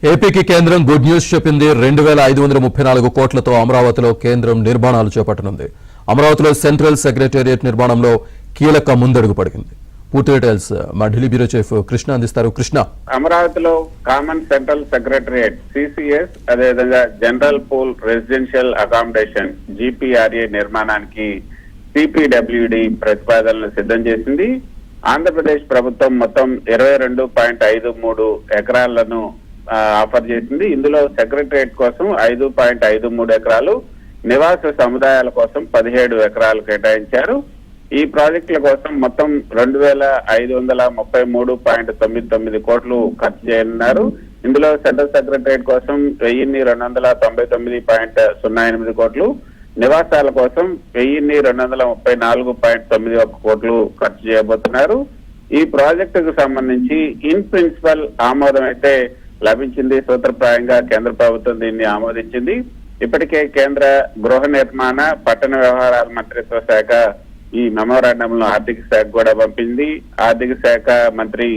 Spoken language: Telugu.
ఏపీకి కేంద్రం గుడ్ న్యూస్ చెప్పింది. 2534 కోట్లతో అమరావతిలో కేంద్రం నిర్మాణాలు చేపట్టనుంది. అమరావతిలో సెంట్రల్ సెక్రటేరియట్ నిర్మాణంలో కీలక ముందడుగు పడింది. పూర్తి డీటెయిల్స్ మా ఢిల్లీ బ్యూరో చీఫ్ కృష్ణ అందిస్తారు. కృష్ణ, అమరావతిలో కామన్ సెంట్రల్ సెక్రటేరియట్ సిసిఎస్ అదేవిధంగా జనరల్ పూల్ రెసిడెన్షియల్ అకామిడేషన్ జిపిఆర్ఏ నిర్మాణానికి సిపిడబ్ల్యూడి ప్రతిపాదనలు సిద్ధం చేసింది. ఆంధ్రప్రదేశ్ ప్రభుత్వం మొత్తం 22.53 ఎకరాలను ఆఫర్ చేసింది. ఇందులో సెక్రటరియట్ కోసం 5.53 ఎకరాలు, నివాస సముదాయాల కోసం 17 ఎకరాలు కేటాయించారు. ఈ ప్రాజెక్టుల కోసం మొత్తం 2533.99 కోట్లు ఖర్చు చేయనున్నారు. ఇందులో సెంట్రల్ సెక్రటరియట్ కోసం 1299.08 కోట్లు, నివాసాల కోసం 1234.91 కోట్లు ఖర్చు చేయబోతున్నారు. ఈ ప్రాజెక్టుకు సంబంధించి ఇన్ ప్రిన్సిపల్ ఆమోదం అయితే లభించింది. సూత్రప్రాయంగా కేంద్ర ప్రభుత్వం దీన్ని ఆమోదించింది. ఇప్పటికే కేంద్ర గృహ నిర్మాణ పట్టణ వ్యవహారాల మంత్రిత్వ శాఖ ఈ మెమోరాండంలో ఆర్థిక శాఖ కూడా పంపింది. ఆర్థిక శాఖ మంత్రి